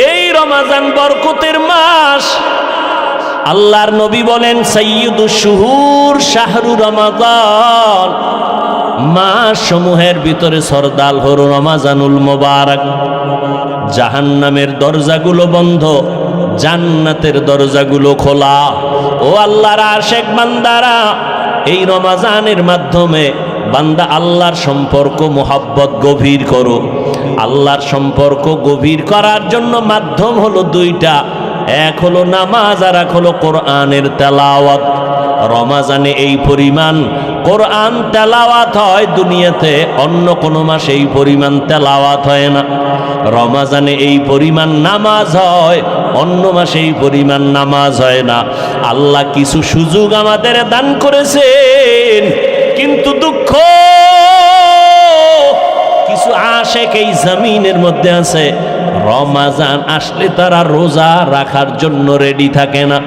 এই রমাজান বরকতের মাস। আল্লাহর নবী বলেন সাইয়্যিদুশ শুহুর শাহরু রমাদান, মাস সমূহের ভিতরে সরদার হলো রমাজানুল মুবারক। জাহান্নামের দরজাগুলো বন্ধ, জান্নাতের দরজাগুলো খোলা। ও আল্লাহর আশিক বান্দারা, এই রমাজানের মাধ্যমে বান্দা আল্লাহর সম্পর্ক মোহাব্বত গভীর করো। আল্লাহর সম্পর্ক গভীর করার জন্য মাধ্যম হলো দুইটা, এক হলো নামাজ আর এক হলো কোরআনের তেলাওয়াত। রমাজানে এই পরিমাণ কোরআন তেলাওয়াত হয়, দুনিয়াতে অন্য কোনো মাসে এই পরিমাণ তেলাওয়াত হয় না। রমাজানে এই পরিমাণ নামাজ হয়, অন্য মাসে এই পরিমাণ নামাজ হয় না। আল্লাহ কিছু সুযোগ আমাদের দান করেছেন, কিন্তু দুঃখ কিছু আশিক এই জমিনের মধ্যে আছে, রমাজান আসলে তারা রোজা রাখার জন্য রেডি থাকে না।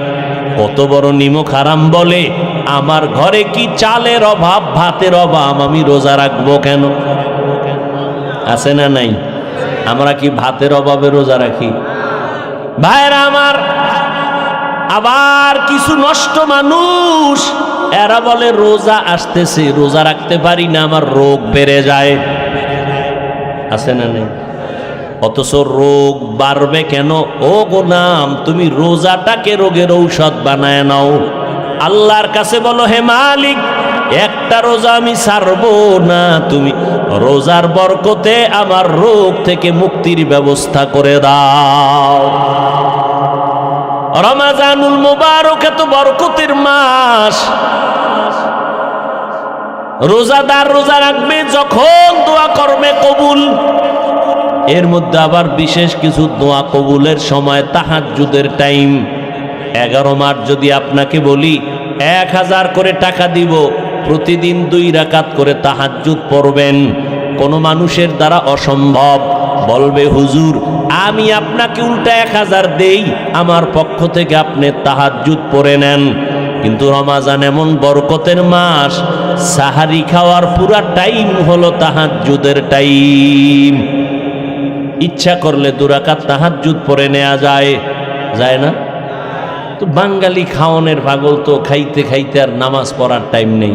কত বড় নিমক হারাম বলে, আমার ঘরে কি চালের অভাব, ভাতের অভাব, আমি রোজা রাখবো কেন? আছে না নাই? আমরা কি ভাতের অভাবে রোজা রাখি? ভাইরা আমার, আবার কিছু নষ্ট মানুষ এরা বলে রোজা আসতেছে, রোজা রাখতে পারি না, আমার রোগ বেড়ে যায়। আছে না নেই? অথচ রোগ বাড়বে কেন? ও গোলাম, তুমি রোজাটাকে রোগের ঔষধ বানায় নাও। আল্লাহর কাছে বলো, হে মালিক, একটা রোজা আমি ছাড়বো না, তুমি রোজার বরকতে আমার রোগ থেকে মুক্তির ব্যবস্থা করে দাও। রমাজানুল মুবারক এত বরকতের মাস। রোজাদার রোজা রাখবে যখন দোয়া করবে কবুল। এর মধ্যে আবার বিশেষ কিছু দোয়া কবুলের সময় তাহাজ্জুদের টাইম। 11 মাস যদি আপনাকে বলি 1000 করে টাকা দিব, প্রতিদিন 2 রাকাত করে তাহাজ্জুদ পড়বেন, কোন মানুষের দ্বারা অসম্ভব। বলবে হুজুর, আমি আপনাকে উল্টা 1000 দেই, আমার পক্ষ থেকে আপনি তাহাজ্জুদ পড়ে নেন। কিন্তু রমাজান এমন বরকতের মাস, সাহারি খাওয়ার পুরা টাইম হলো তাহাজ্জুদের টাইম। ইচ্ছা করলে 2 রাকাত তাহাজ্জুদ পড়ে নেওয়া যায়, যায় না? তো বাঙালি খাওয়ানোর পাগল, তো খাইতে খাইতে আর নামাজ পড়ার টাইম নেই।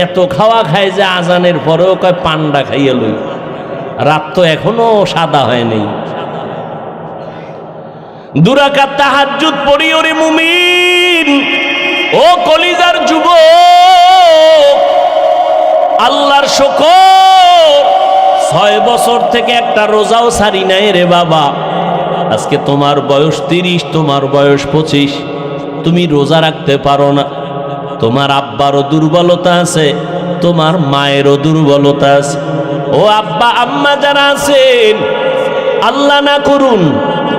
এত খাওয়া খায় যে আজানের পরেও কয় পান্ডা খাইয়ে লই, রাত তো এখনো সাদা হয় নাই। 2 রাকাত তাহাজ্জুদ পড়ি ওরে মুমিন, ও কলিজার যুবক, আল্লাহর শুকর, 6 বছর থেকে একটা রোজাও ছাড়ি নাই রে বাবা। আজকে তোমার বয়স 30, তোমার বয়স 25, তুমি রোজা রাখতে পারো না। তোমার আব্বারও দুর্বলতা আছে, তোমার মায়েরও দুর্বলতা আছে। ও আব্বা আম্মা যারা আছেন, আল্লাহ না করুন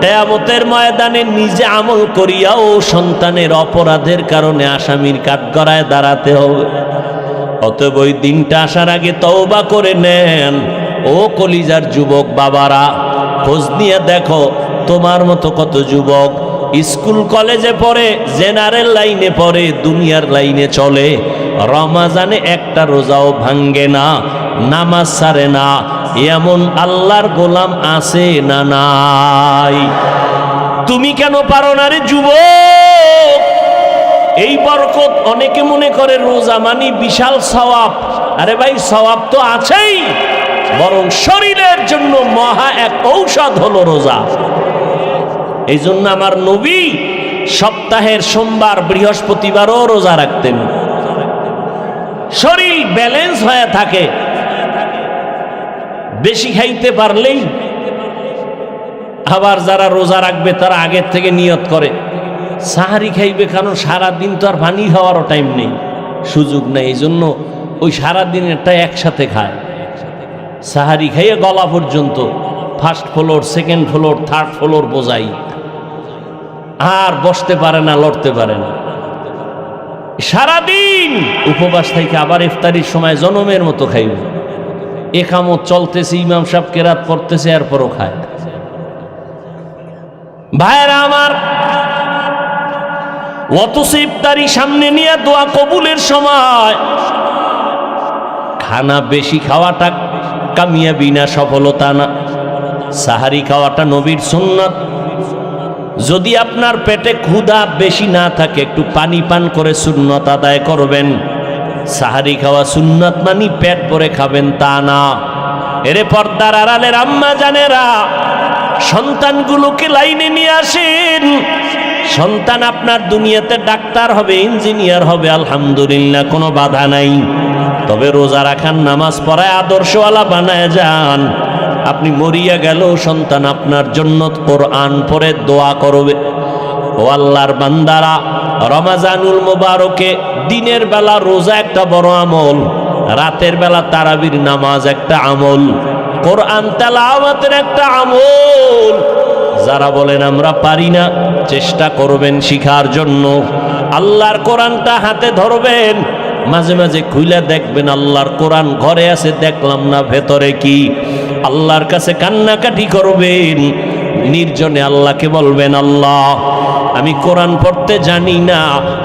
কিয়ামতের ময়দানে নিজে আমল করিয়াও সন্তানের অপরাধের কারণে আসামির কাঠগড়ায় দাঁড়াতে হবে। অতএব ওই দিনটা আসার আগে তওবা করে নেন। ও কলিজার যুবক বাবারা, খোঁজ নিয়ে দেখো তোমার মতো কত যুবক স্কুল কলেজে পড়ে, জেনারেল লাইনে পড়ে, দুনিয়ার লাইনে চলে, রমাজানে একটা রোজাও ভাঙ্গে না, নামাজ ছাড়ে না। এমন আল্লাহর গোলাম আছে না নাই? তুমি কেন পারো না রে যুবক? এই বরকত অনেকে মনে করে রোজা মানি বিশাল সওয়াব। আরে ভাই, সওয়াব তো আছেই, বরং শরীরের জন্য মহা এক ঔষধ হলো রোজা। এই জন্য আমার নবী সপ্তাহের সোমবার বৃহস্পতিবারও রোজা রাখতেন, শরীর ব্যালেন্স হয়ে থাকে। বেশি খাইতে পারলেই, আবার যারা রোজা রাখবে তারা আগের থেকে নিয়ত করে সাহারি খাইবে, কারণ সারাদিন তো আর পানি খাওয়ারও টাইম নেই, সুযোগ নেই। এই জন্য ওই সারাদিনেরটা একসাথে খায়, সাহারি খাইয়ে গলা পর্যন্ত, first floor, second floor, third floor বোঝাই, আর বসতে পারে না, লড়তে পারে না, সারাদিন উপবাস থেকে আবার ইফতারির সময় জনমের মতো খাইবে। একামত চলতেছে, ইমাম সাহেব কেরাত পড়তেছে, এরপরও খায়। ভাইরা আমার, অথচ ইফতারি সামনে নিয়ে দোয়া কবুলের সময় খানা বেশি খাওয়াটা কামিয়াবি না, সফলতা না। সাহারি খাওয়াটা নবীর সুন্নাত। যদি আপনার পেটে ক্ষুধা বেশি না থাকে একটু পানি পান করে সুন্নত আদায় করবেন। সাহারি খাওয়া সুন্নাত মানি পেট ভরে খাবেন তা না। এরে পর্দার আড়ালের আম্মা জানেরা, সন্তানগুলোকে লাইনে নিয়ে আসেন। সন্তান আপনার দুনিয়াতে ডাক্তার হবে, ইঞ্জিনিয়ার হবে, আলহামদুলিল্লাহ, কোনো বাধা নাই। তবে রোজা রাখান, নামাজ পড়ায় আদর্শওয়ালা বানায় যান। আপনি মরিয়া গেলেও সন্তান আপনার জন্য কোরআন পড়ে দোয়া করবে। ও আল্লাহর বান্দারা, রমাজানুল মুবারকে দিনের বেলা রোজা একটা বড় আমল, রাতের বেলা তারাবির নামাজ একটা আমল, কোরআন তেলাওয়াতের একটা আমল। যারা বলেন আমরা পারি না, চেষ্টা করবেন শিখার জন্য। আল্লাহর কোরআনটা হাতে ধরবেন, মাঝে মাঝে খুলে দেখবেন আল্লাহর কোরআন ঘরে আছে, দেখলাম না ভেতরে কি। আল্লাহর কাছে কান্নাকাটি করবেন, নির্জনে আল্লাহকে বলবেন, আল্লাহ আমি কোরআন পড়তে জানি না,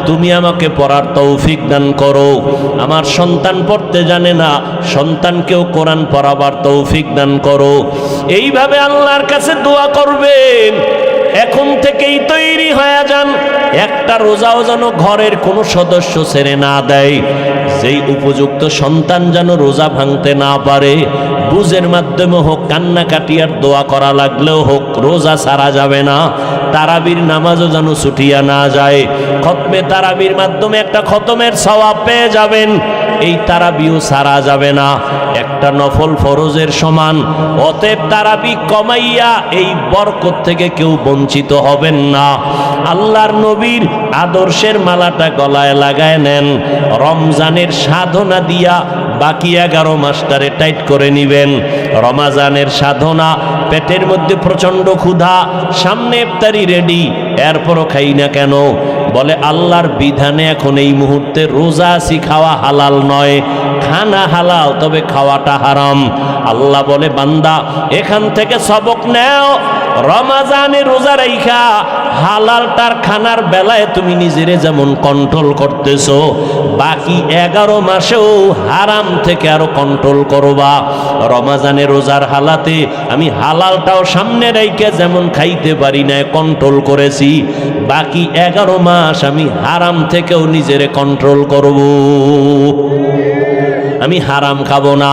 তুমি আমাকে পড়ার তৌফিক দান করো। আমার সন্তান পড়তে জানে না, সন্তানকেও কোরআন পড়াবার তৌফিক দান করো। এইভাবে আল্লাহর কাছে দোয়া করবেন। এখন থেকেই তৈরি হয়ে যান। একটা রোজাও যেন ঘরের কোনো সদস্য ছেড়ে না দেয়, যেই উপযুক্ত সন্তান যেন রোজা ভাঙতে না পারে। বুঝের মাধ্যমে হোক, কান্নাকাটি আর দোয়া করা লাগলেও হোক, রোজা ছাড়া যাবে না। তারাবির নামাজও যেন ছুটিয়া না যায়। খতমে তারাবির মাধ্যমে একটা খতমের সওয়াব পেয়ে যাবেন। এই তারাবিও ছাড়া যাবে না, একটা নফল ফরজের সমান। অতএব তারাবি কমাইয়া এই বরকত থেকে কেউ বঞ্চিত হবেন না। আল্লাহর নবীর আদর্শের মালাটা গলায় লাগায় নেন। রমজানের সাধনা দিয়া বাকি 11 মাসটারে টাইট করে নিবেন। রমাজানের সাধনা, পেটের মধ্যে প্রচন্ড ক্ষুধা, সামনে ইফতারি রেডি, এরপরও খাই না কেন? বলে আল্লাহর বিধানে এখন এই মুহূর্তে রোজা আছি, খাওয়া হালাল নয়। খানা হালাল, তবে খাওয়াটা হারাম। আল্লাহ বলে, বান্দা এখান থেকে সবক নেও। রমাজানে রোজা রাইখা হালালটার খানার বেলায় তুমি নিজেরে যেমন কন্ট্রোল করতেছো, বাকি 11 মাসেও হারাম থেকে আরো কন্ট্রোল করবা। রমাজানে রোজার হালাতে আমি হালালটাও সামনে রাইখা যেমন খাইতে পারি না, কন্ট্রোল করেছি, বাকি 11 মাস আমি হারাম থেকেও নিজেরে কন্ট্রোল করব। আমি হারাম খাবো না।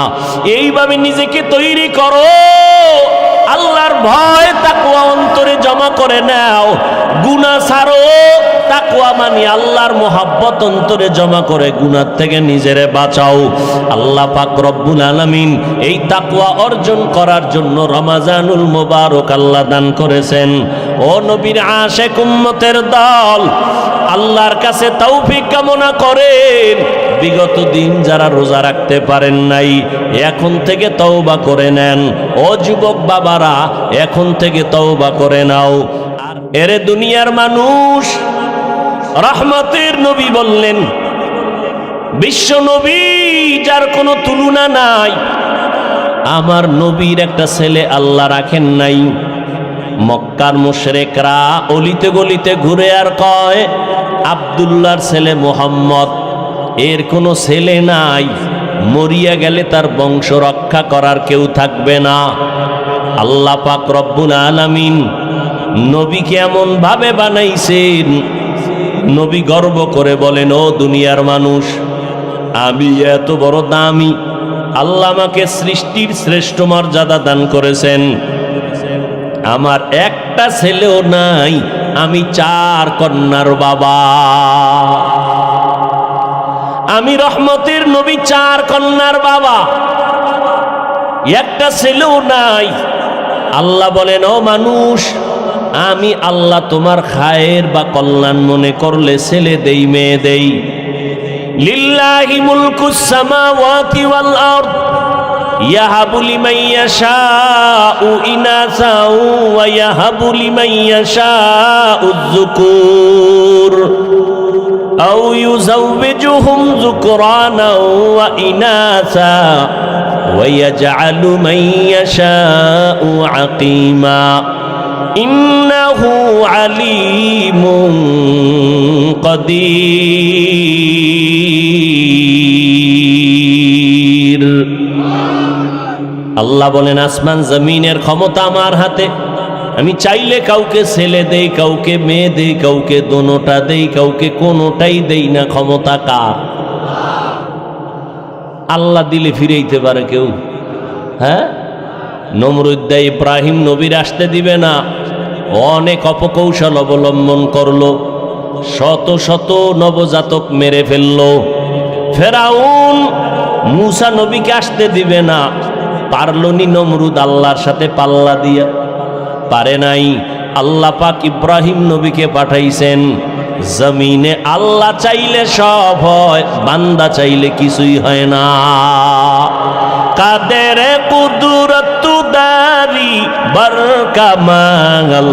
এইভাবে নিজেকে তৈরি করো। আল্লাহর ভয় তাকওয়া অন্তরে জমা করে নাও। গুনাহ ছাড়ো, তাকওয়া মানে আল্লাহর মোহাব্বত অন্তরে জমা করে গুনাহ থেকে নিজেরে বাঁচাও। আল্লাহ পাক রব্বুল আলামিন এই তাকওয়া অর্জন করার জন্য রমাজানুল মুবারক আল্লাহ দান করেছেন। ও নবীর আশিক উম্মতের দল, আল্লাহর কাছে তৌফিক কামনা করেন। বিগত দিন যারা রোজা রাখতে পারেন নাই, এখন থেকে তওবা করে নেন। ও যুবক বাবারা, এখন থেকে তওবা করে নাও। আর এরে দুনিয়ার মানুষ, রহমতের নবী বললেন, বিশ্ব নবী যার কোনো তুলনা নাই, আমার নবীর একটা ছেলে আল্লাহ রাখেন নাই। মক্কার মুশরিকরা অলিতে গলিতে ঘুরে আর কয়, আব্দুল্লাহর ছেলে মুহাম্মদ, এর কোনো ছেলে নাই, মরিয়া গেলে তার বংশ রক্ষা করার কেউ থাকবে না। আল্লাহ পাক রব্বুল আলামিন নবীকে এমন ভাবে বানাইছেন, নবী গর্ব করে বলেন, ও দুনিয়ার মানুষ, আমি এত বড় দামি, আল্লাহ আমাকে সৃষ্টির শ্রেষ্ঠ মর্যাদা দান করেছেন। আমার একটা ছেলেও নাই, আমি 4 কন্যার বাবা। আমি রহমতের নবী, 4 কন্যার বাবা, একটা ছেলেও নাই। আল্লাহ বলেন, ও মানুষ, আমি আল্লাহ তোমার খায়ের বা কল্যাণ মনে করলে ছেলে দেই, মেয়ে দেই। লিল্লাহি মুলকুস সামাওয়াতি ওয়াল আরদ ইয়াহাবু লিমান ইয়াশাউ ইনাসাও ওয়া ইয়াহাবু লিমান ইয়াশাউ যুকুর আও ইউযাওবিজুহুম যুকরানা ওয়া ইনাসা ওয়া ইয়াজআলু মান ইয়াশাউ আকিমা ইন্নাহু আলিমুন কাদির। আল্লাহ বলেন আসমান জমিনের ক্ষমতা আমার হাতে, আমি চাইলে কাউকে ছেলে দেই, কাউকে মেয়ে দেই, কাউকে দোনোটা দেই, কাউকে কোনোটাই দেই না। ক্ষমতা কার? আল্লাহ দিলে ফিরেইতে পারে কেউ? হ্যাঁ, নমরুদ দেয় ইব্রাহিম নবীর আসতে দিবে না, অনেক অপকৌশল অবলম্বন করলো, শত শত নবজাতক মেরে ফেললো। ফেরাউন মুসা নবীকে আসতে দিবে না, পারলনি নমরুদ আল্লাহর সাথে পাল্লা দিয়া? পারে নাই। আল্লাহ পাক ইব্রাহিম নবীকে পাঠাইছেন। জমিনে আল্লাহ চাইলে সব হয়, বান্দা চাইলে কিছুই হয় না। কাদের কুদরত দারি বরকামাল,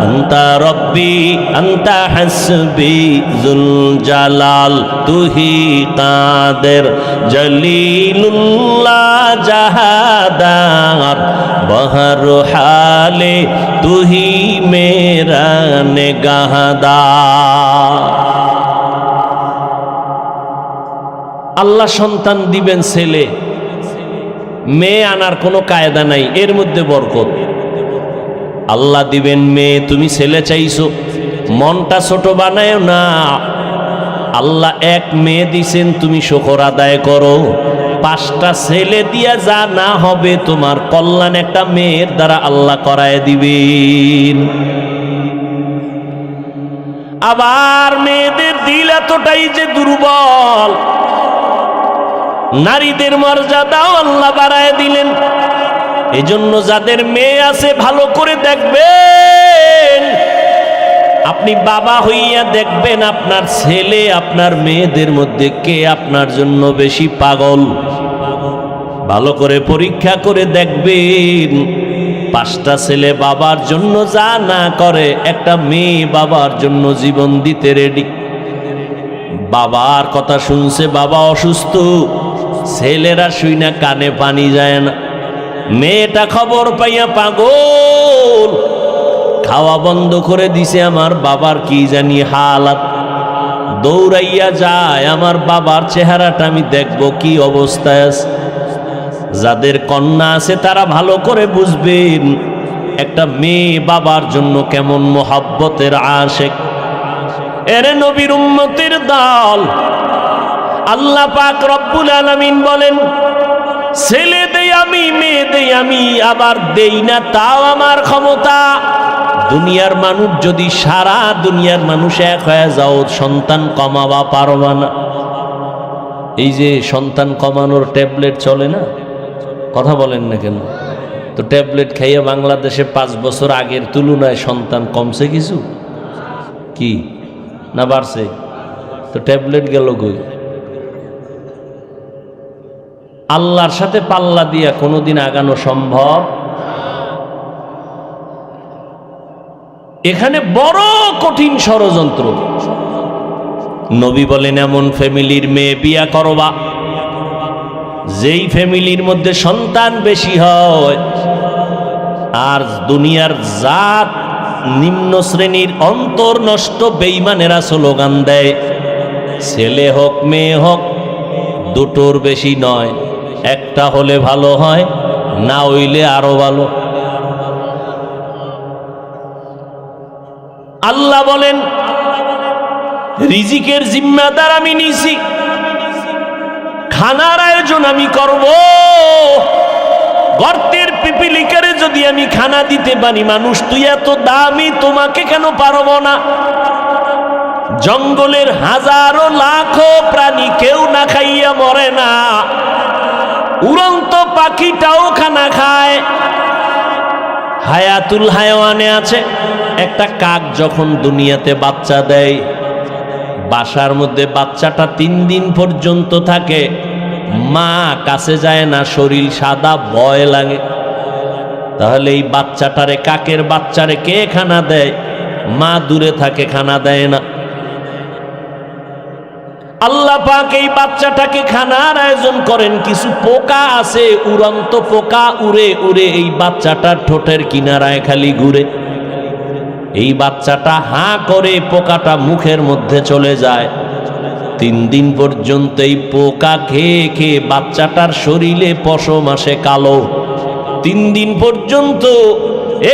আন্তা রব্বি আন্তা হাসবি জুল জালাল, তুহি কাদের জলিলুল্লাহ জাহাদার, বহর হালে তুহি মেরা নেগাহদার। আল্লাহ সন্তান দিবেন ছেলে, মেয়ে আনার কোনো কায়দা নাই, এর মধ্যে বরকত। আল্লাহ দিবেন মেয়ে, তুমি ছেলে চাইছো, মনটা ছোট বানায় না। আল্লাহ এক মেয়ে দিছেন, তুমি শুকর আদায় করো। 5টা ছেলে দিয়া যা না হবে, তোমার কল্যাণ একটা মেয়ের দ্বারা আল্লাহ করায় দিবেন। আবার মেয়েদের দিল এতটাই যে দুর্বল, নারীদের মর্যাদাও আল্লাহ বাড়ায় দিলেন। এজন্য যাদের মেয়ে আছে ভালো করে দেখবেন। আপনি বাবা হইয়া দেখবেন আপনার ছেলে আপনার মেয়েদের মধ্যে কে আপনার জন্য বেশি পাগল। ভালো করে পরীক্ষা করে দেখবেন। 5টা ছেলে বাবার জন্য যা না করে, একটা মেয়ে বাবার জন্য জীবন দিতে রেডি। বাবার কথা শুনছে, বাবা অসুস্থ, ছেলেরা শুই না কানে পানি যায় না। মেয়েটা খবর পাইয়া পাগল, খাওয়া বন্ধ করে দিছে, আমার বাবার কি জানি হালাত। দৌড়াইয়া যায়, আমার বাবার চেহারাটা আমি দেখব কি অবস্থায় আছে। যাদের কন্যা আছে তারা ভালো করে বুঝবেন একটা মেয়ে বাবার জন্য কেমন মোহাব্বতের আশেক। এরে নবীর উম্মতের দল, আল্লাহ পাক রব্বুল আলামিন বলেন, ছেলে দেই আমি, মেয়ে দেই আমি, আবার দেই না তাও আমার ক্ষমতা। দুনিয়ার মানুষ যদি সারা দুনিয়ার মানুষ এক হয়ে যাও, সন্তান কমাবা পারবা না। এই যে সন্তান কমানোর ট্যাবলেট চলে না, কথা বলেন না কেন? তো ট্যাবলেট খাইয়া বাংলাদেশে 5 বছর আগের তুলনায় সন্তান কমছে কিছু কি না বাড়ছে? তো ট্যাবলেট গেল কই? আল্লাহর সাথে পাল্লা দিয়া কোনোদিন আগানো সম্ভব? এখানে বড় কঠিন ষড়যন্ত্র। নবী বলেন, এমন ফ্যামিলির মেয়ে বিয়া করবা যেই ফ্যামিলির মধ্যে সন্তান বেশি হয়, আর দুনিয়ার জাত নিম্ন শ্রেণীর অন্তর নষ্ট বেঈমানেরা স্লোগান দেয়, ছেলে হোক মেয়ে হোক দুটোর বেশি নয়, একটা হলে ভালো হয়, না হইলে আরো ভালো। আল্লাহ বলেন, রিজিকের জিম্মাদার আমি নিছি, খানার আয়োজন আমি করব। গর্তের পিপিলিকারে যদি আমি খানা দিতে পারি, মানুষ তুই এত দামি, তোমাকে কেন পারব না? জঙ্গলের হাজারো লাখো প্রাণী কেউ না খাইয়া মরে না, উড়ন্ত পাখিটাও খানা খায়। হায়াতুল হায়াওয়ানে আছে, একটা কাক যখন দুনিয়াতে বাচ্চা দেয়, বাসার মধ্যে বাচ্চাটা 3 দিন পর্যন্ত থাকে, মা কাছে যায় না, শরীর সাদা, ভয় লাগে। তাহলে এই বাচ্চাটারে, কাকের বাচ্চারে কে খানা দেয়? মা দূরে থাকে, খানা দেয় না। আল্লাহ পাক এই বাচ্চাটাকে খানার আয়োজন করেন। কিছু পোকা আছে, উড়ন্ত পোকা, উড়ে উড়ে এই বাচ্চাটার ঠোঁটের কিনারায় খালি ঘুরে। এই বাচ্চাটা হাঁ করে, পোকাটা মুখের মধ্যে চলে যায়। 3 দিন পর্যন্ত এই পোকা খেয়ে খেয়ে বাচ্চাটার শরীরে পশম আসে কালো। 3 দিন পর্যন্ত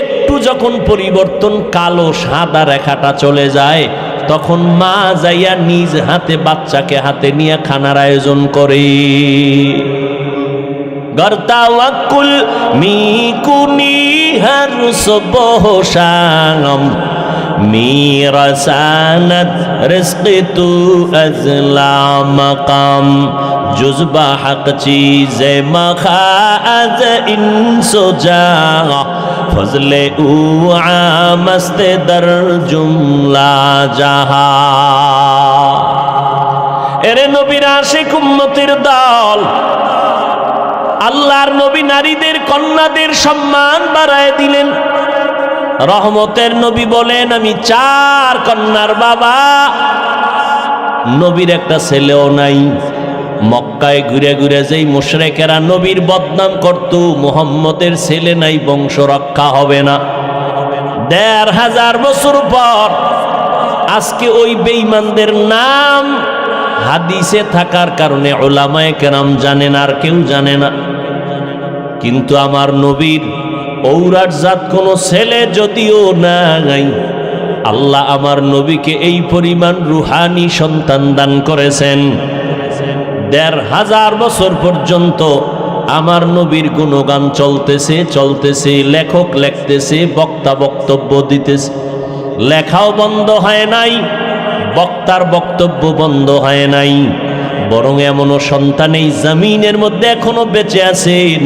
একটু যখন পরিবর্তন কালো সাদা রেখাটা চলে যায়, তখন মা যাইয়া নিজ হাতে বাচ্চাকে হাতে নিয়ে খানার আয়োজন করে। গর্তাওয়াকুল মিকুনি হর সুবহ শাম মিরাসানাত রিজকি তু আজলা মাকাম জুজবা হক চীজে মখাজ ইনসুজা ফজলে উ আমস্তে দর জুমলা জাহা। এরে নবীর আশিক উম্মতের দল, আল্লাহর নবী নারীদের কন্যাদের সম্মান বাড়ায় দিলেন। রহমতের নবী বলেন, আমি 4 কন্যার বাবা। নবীর একটা ছেলেও নাই। মক্কায় ঘুরে ঘুরে যেই মুশরিকেরা নবীর বদনাম করত, মুহাম্মদের ছেলে নাই, বংশ রক্ষা হবে না। 1500 বছর পর আজকে ওই বেঈমানদের নাম হাদিসে থাকার কারণে উলামায়ে কেরাম জানেন, আর কেউ জানে না। কিন্তু আমার নবীর ঔরাট জাত কোনো ছেলে যদিও নাই, আল্লাহ আমার নবীকে এই পরিমাণ রুহানি সন্তান দান করেছেন। 1500 বছর পর্যন্ত আমার নবীর গুণগান চলতেছে, লেখক লিখতেছে, বক্তা বক্তব্য দিতেছে, লেখাও বন্ধ হয় নাই, বক্তার বক্তব্য বন্ধ হয় নাই। বরং এমনও সন্তান এই জমিনের মধ্যে এখনো বেঁচে আছেন।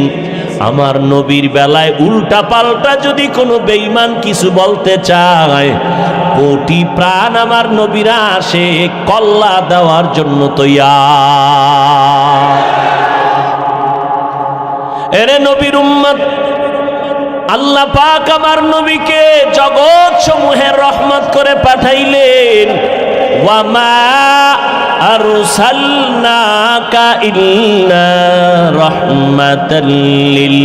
আমার নবীর বেলায় উল্টা পাল্টা যদি কোনো বেঈমান কিছু বলতে চায়, কোটি প্রাণ আমার নবীরা আসে কল্লা দেওয়ার জন্য তৈয়ার। এরে নবীর উম্মত, আল্লাহ পাক আমার নবীকে জগৎ সমূহের রহমত করে পাঠাইলেন। ওয়ামা আরসালনাকা ইল্লা রাহমাতাল লিল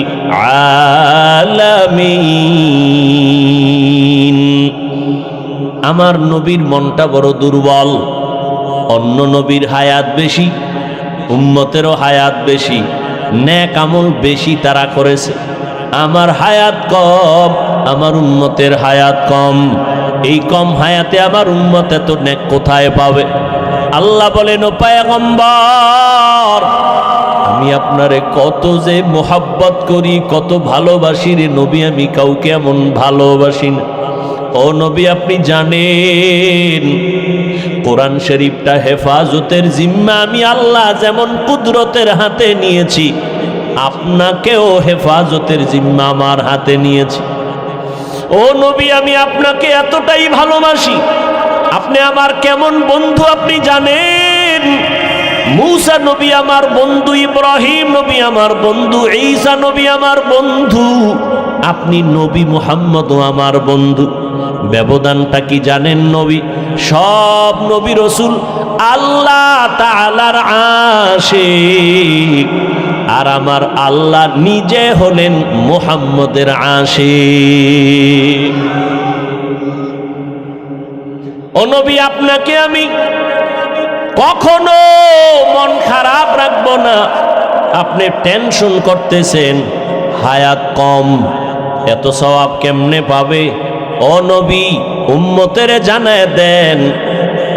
আলামিন। আমার নবীর মনটা বড় দুর্বল। অন্য নবীর হায়াত বেশি, উম্মতেরও হায়াত বেশি, নেক আমল বেশি তারা করেছে। আমার হায়াত কম, আমার উম্মতের হায়াত কম। এই কম হায়াতে আমার উম্মত এত নেক কোথায় পাবে? আল্লাহ বলেন, ও পয়গম্বর, আমি আপনারে কত যে মোহাব্বত করি, কত ভালোবাসি রে নবী, আমি কাউকে এমন ভালোবাসি না। ও নবী, আপনি জানেন কোরআন শরীফটা হেফাজতের জিম্মা আমি আল্লাহ যেমন কুদরতের হাতে নিয়েছি, আপনাকেও হেফাজতের জিম্মা আমার হাতে নিয়েছি। ও নবী, আমি আপনাকে এতটাই ভালোবাসি, আপনি আমার কেমন বন্ধু আপনি জানেন। মূসা নবী আমার বন্ধু, ইব্রাহিম নবী আমার বন্ধু, ঈসা নবী আমার বন্ধু, আপনি নবী মুহাম্মদও আমার বন্ধু। ব্যবধানটা কি জানেন? নবী, সব নবী রাসূল আল্লাহ তাআলার আশিক, আর আমার আল্লাহ নিজে হলেন মুহাম্মদের আশিক। ও নবী, আপনাকে আমি কখনো মন খারাপ রাখবো না। আপনি টেনশন করতেছেন, হায়াত কম, এত সওয়াব কেমনে পাবে? ও নবী, উম্মতের জানায় দেন,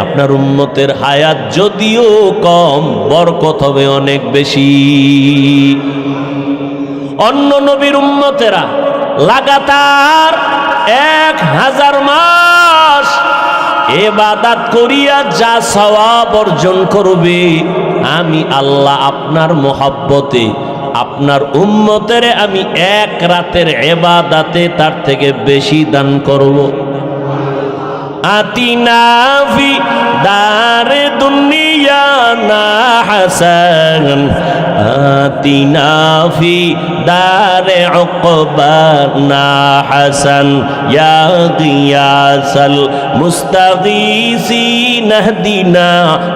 আপনার উম্মতের হায়াত যদিও কম, বরকত হবে অনেক বেশি। অন্য নবীর উম্মতেরা লাগাতার 1000 মাস ইবাদত করিয়া যা সওয়াব অর্জন করবে, আমি আল্লাহ আপনার মহব্বতে আপনার উম্মতের আমি 1 রাতের ইবাদতে তার থেকে বেশি দান করব। আতিনা ফি দারে দুনিয়া না হাসান, আতিনা ফি দারে উকবা না হাসান, ইয়া গিয়াসাল মুস্তাগীসিন ইহদিনা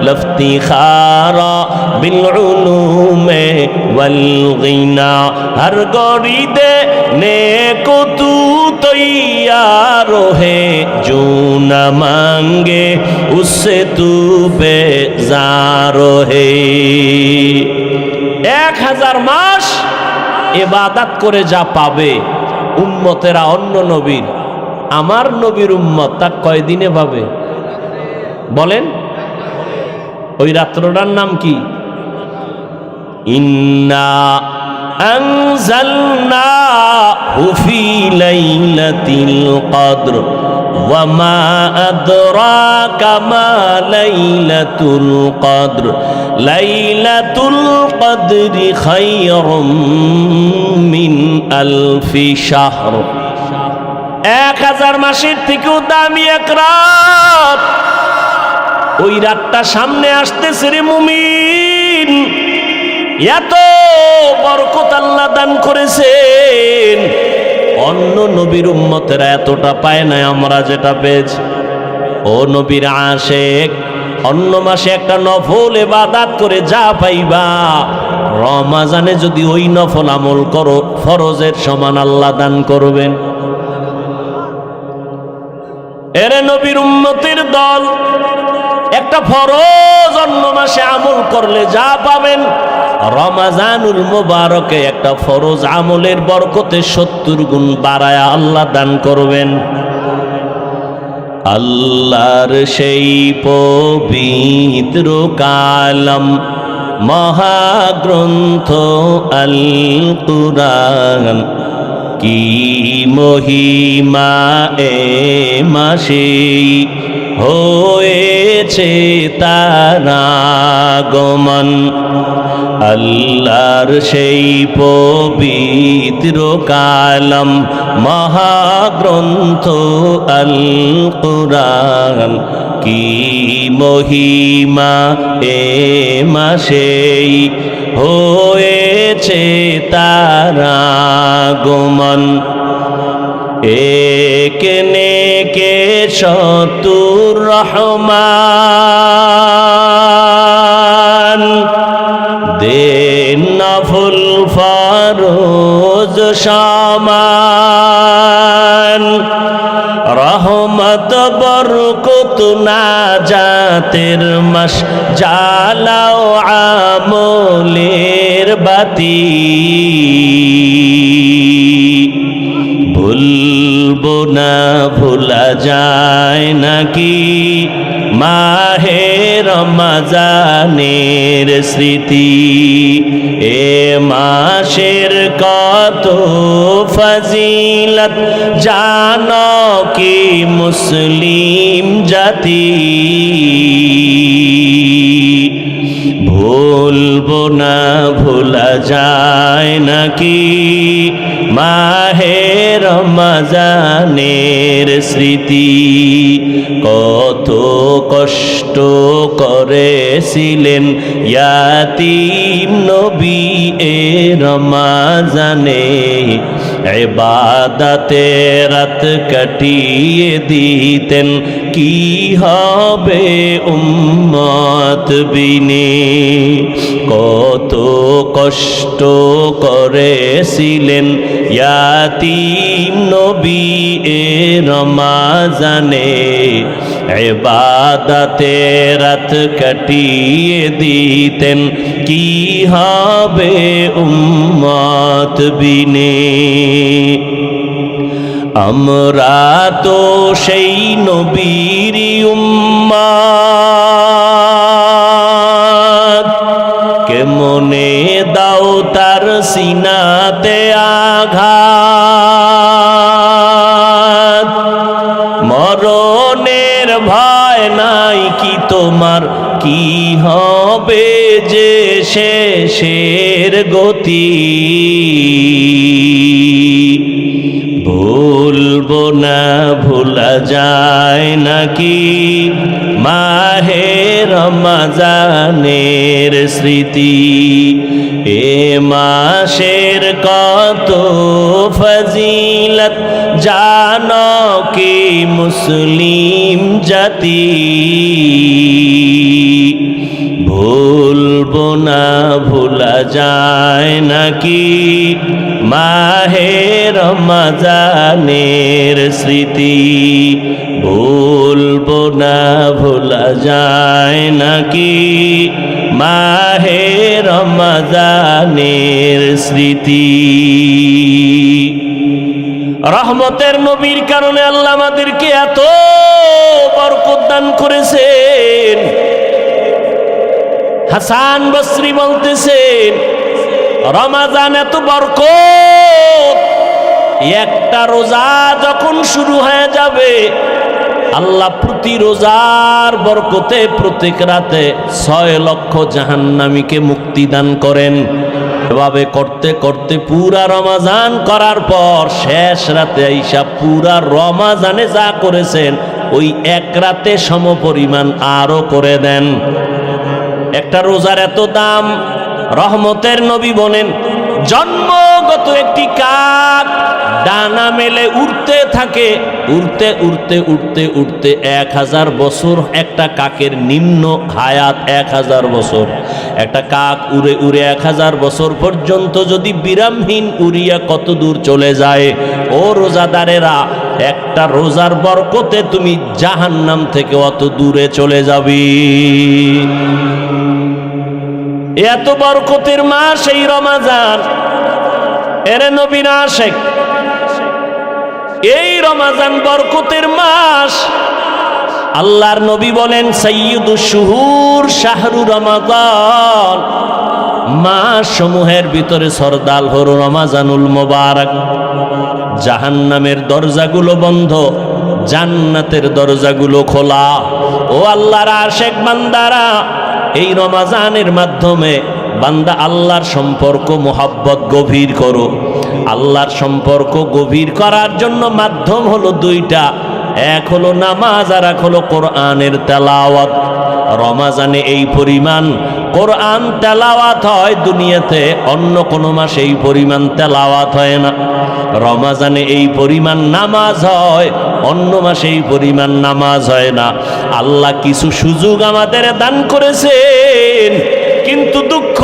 লফতিখারা বিল উলুমে ওয়াল গিনা। হর গরি দে নেকো তু তৈয়ার হে, जो न मांगे उससे तू बेजार है। 1000 মাস ইবাদত করে যা পাবে উম্মতেরা অন্য নবীর, আমার নবীর উম্মত তা কয়দিনে পাবে বলেন? ওই রাত্রটার নাম কি? ইন্না আনজালনাহু ফি লাইলাতিল কদর ওয়া মা আদরাকা মা লাইলাতুল কদর লাইলাতুল কদরি খায়রুম মিন আলফি শাহর। 1000 মাসের থেকেও দামি এক রাত। ওই রাতটা সামনে আসতেছে রে মুমিন, এত বরকত আল্লাহ দান করেছেন, অন্য নবীর উম্মতেরা এতটা পায় না আমরা যেটা পেয়েছি। ও নবীর আশিক, অন্য মাসে একটা নফল ইবাদত করে যা পাইবা, রমজানে যদি ওই নফল আমল করো ফরজের সমান আল্লাহ দান করবেন। এরে নবীর উম্মতের দল, একটা ফরজ অন্য মাসে আমল করলে যা পাবেন, রমজানুল মুবারকে একটা ফরজ আমলের বরকতে 70 গুণ বাড়ায়া আল্লাহ দান করবেন। আল্লাহর সেই পবিত্র কালাম মহাগ্রন্থ আল কুরআন, কি মহিমা এ মাসে হয়েছে তার আগমন। আল্লাহর সেই পবিত্র কালাম মহাগ্রন্থ আল কুরআন, কি মহিমা এ মাসে হয়েছে তার আগমন। একনে কে শতুর রহমান, দেন নফল ফরজ সমান, রহমত বরকত নাজাতের মাস, জ্বালাও আমলের বাতি। ভুলবো না ভোলা যায় নাকি মাহে রমজানের স্মৃতি। এ মাসের কত ফজিলত জানো কি মুসলিম জাতি। ভুলবো না ভোলা যায় নাকি মাহে রমজানের স্মৃতি। কত কষ্ট করেছিলেন ইয়াতীম নবী এ রমজানে, ইবাদতে রাত কাটিয়ে দিতেন, কি হবে উম্মত বিনে। কত কষ্ট করেছিলেন ইয়াতীম নবী এ রমজানে, ইবাদতে রাত কাটিয়ে দিতেন, কি হবে উম্মত বিনে। আমরা তো সেই নবীর উম্মত, কেমনে দাও তার সিনাতে আঘাত। মরণের ভয় নাই কি তোমার, কি হবে যে শেষের গতি। ভুলবো না ভোলা যায় নাকি মাহে রমজানের স্মৃতি। এ মাসের কত ফজিলত জানো কি মুসলিম জাতি। ভুলবো না ভোলা যায় নাকি মাহে রমজানের স্মৃতি। ভুলবো না ভোলা যায় নাকি মাহে রমজানের স্মৃতি। রহমতের নবীর কারণে আল্লাহ আমাদেরকে এত বরকত দান করেছেন। হাসান বসরি বলতেছেন রমজান এত বরকত, একটা রোজা যখন শুরু হয়ে যাবে আল্লাহ প্রতি রোজার বরকতে প্রত্যেক রাতে 6 লক্ষ জাহান্নামীকে মুক্তি দান করেন। এভাবে করতে করতে পুরা রমজান করার পর শেষ রাতে আইসা পুরা রমজানে যা করেছেন ওই এক রাতে সমপরিমাণ আরো করে দেন। একটা রোজার এত দাম। রহমতের নবী বলেন জন্মগত একটি কাক ডানা মেলে উড়তে থাকে, উড়তে উড়তে উড়তে উড়তে 1000 বছর। একটা কাকের নিম্ন হায়াত 1000 বছর। একটা কাক উড়ে উড়ে 1000 বছর পর্যন্ত যদি বিরামহীন উড়িয়া কত দূর চলে যায়। ও রোজাদারেরা, একটা রোজার বরকতে তুমি জাহান্নাম থেকে অত দূরে চলে যাবি। এত বরকতের মাস এই রমজান। এরে নবীর আশিক, এই রমজান বরকতের মাস। আল্লাহর নবী বলেন সাইয়্যিদুশ শুহুর শাহরু রমাদান, মাস সমূহের ভিতরে সরদার হলো রমজানুল মুবারক। জাহান্নামের দরজাগুলো বন্ধ, জান্নাতের দরজাগুলো খোলা। ও আল্লাহর আশিক বান্দারা, এই রমজানের মাধ্যমে বান্দা আল্লাহর সম্পর্ক মোহাব্বত গভীর করো। আল্লাহর সম্পর্ক গভীর করার জন্য মাধ্যম হলো দুইটা, এক হলো নামাজ আর এক হলো কোরআনের তেলাওয়াত। রমজানে এই পরিমাণ কোরআন তেলাওয়াত হয় দুনিয়াতে অন্য কোনো মাসে এই পরিমাণ তেলাওয়াত হয় না। রমজানে এই পরিমাণ নামাজ হয়, অন্য মাসে এই পরিমাণ নামাজ হয় না। আল্লাহ কিছু সুযোগ আমাদের দান করেছেন, কিন্তু দুঃখ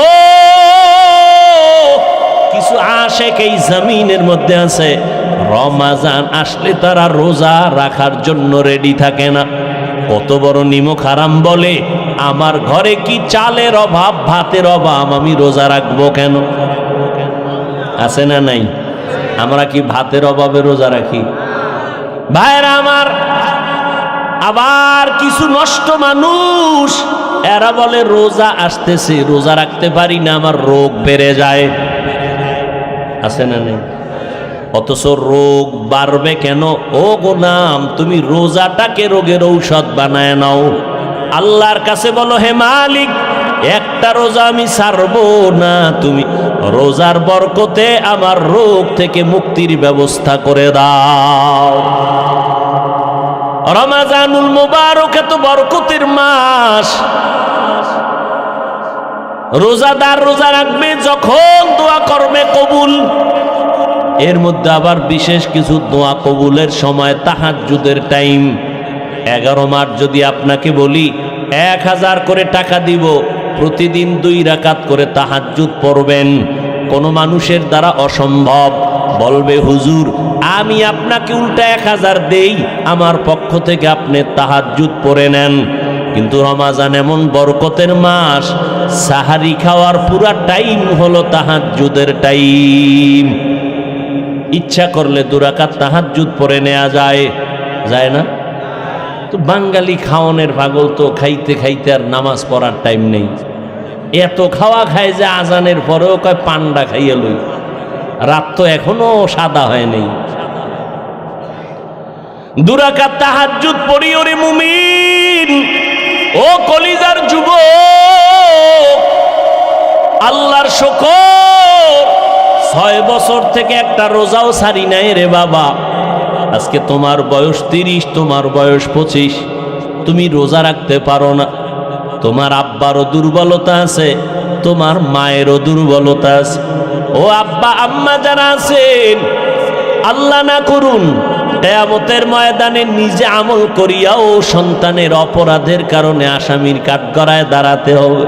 কিছু আশিক এই জমিনের মধ্যে আছে রমজান আসলে তারা রোজা রাখার জন্য রেডি থাকে না। কত বড় নিমক হারাম বলে, আমার ঘরে কি চালের অভাব, ভাতের অভাব, আমি রোজা রাখবো কেন? আছে না নাই? আমরা কি ভাতের অভাবে রোজা রাখি? ভাইরা আমার, আবার কিছু নষ্ট মানুষ এরা বলে রোজা আসতেছে, রোজা রাখতে পারি না, আমার রোগ বেড়ে যায়। আছে না নেই? অথচ রোগ বাড়বে কেন? ও গোলাম, তুমি রোজাটাকে রোগের ঔষধ বানায় নাও। আল্লাহর কাছে বলো, হে মালিক, একটা রোজা আমি ছাড়বো না, তুমি রোজার বরকতে আমার রোগ থেকে মুক্তির ব্যবস্থা করে দাও। রমজানুল মুবারক এত বরকতের মাস। রোজাদার রোজা রাখবে যখন দোয়া করবে কবুল। এর মধ্যে আবার বিশেষ কিছু দোয়া কবুলের সময় তাহাজ্জুদের টাইম। 11 মাস যদি আপনাকে বলি 1000 করে টাকা দিব, প্রতিদিন 2 রাকাত করে তাহাজ্জুদ পড়বেন, কোনো মানুষের দ্বারা অসম্ভব। বলবে হুজুর আমি আপনাকে উল্টা 1000 দেই, আমার পক্ষ থেকে আপনি তাহাজ্জুদ পড়ে নেন। কিন্তু রমজান এমন বরকতের মাস, সাহারি খাওয়ার পুরা টাইম হলো তাহাজ্জুদের টাইম। ইচ্ছা করলে 2 রাকাত তাহাজ্জুদ পড়ে নেওয়া যায়, যায় না? তো বাঙালি খাওয়ানোর পাগল, তো খাইতে খাইতে আর নামাজ পড়ার টাইম নেই। এত খাওয়া খায় যে আজানের পরেও কয় পান্ডা খাইয়ে লই, রাত তো এখনো সাদা হয় নাই। 2 রাকাত তাহাজ্জুদ পড়ি ওরে মুমিন, ও কলিজার যুবক, আল্লাহর শুকর, 6 বছর থেকে একটা রোজাও ছাড়ি নাই রে বাবা। আজকে তোমার বয়স 30, তোমার বয়স 25, তুমি রোজা রাখতে পারো না। তোমার আব্বারও দুর্বলতা আছে, তোমার মায়েরও দুর্বলতা আছে। ও আব্বা আম্মা যারা আছেন, আল্লাহ না করুন কিয়ামতের ময়দানে নিজে আমল করিয়াও সন্তানের অপরাধের কারণে আসামির কাঠগড়ায় দাঁড়াতে হবে।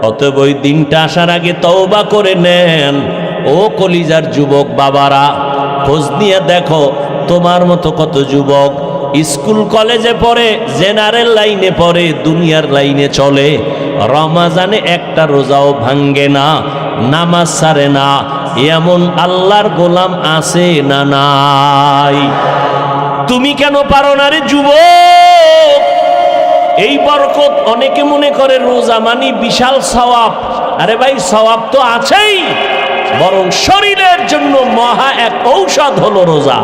অতএব ওই দিনটা আসার আগে তওবা করে নেন। ও কলিজার যুবক বাবারা, খোঁজ নিয়ে দেখো তোমার মতো কত যুবক স্কুল কলেজে পড়ে, জেনারেল লাইনে পড়ে, দুনিয়ার লাইনে চলে, রমাজানে একটা রোজাও ভাঙ্গে না, নামাজ ছাড়ে না, এমন আল্লাহর গোলাম আছে না নাই? তুমি কেন পারো না রে যুবক? এই বরকত অনেকে মনে করে রোজা মানি বিশাল সওয়াব। আরে ভাই, সওয়াব তো আছেই, বরং শরীরের জন্য মহা এক ঔষধ হলো রোজা।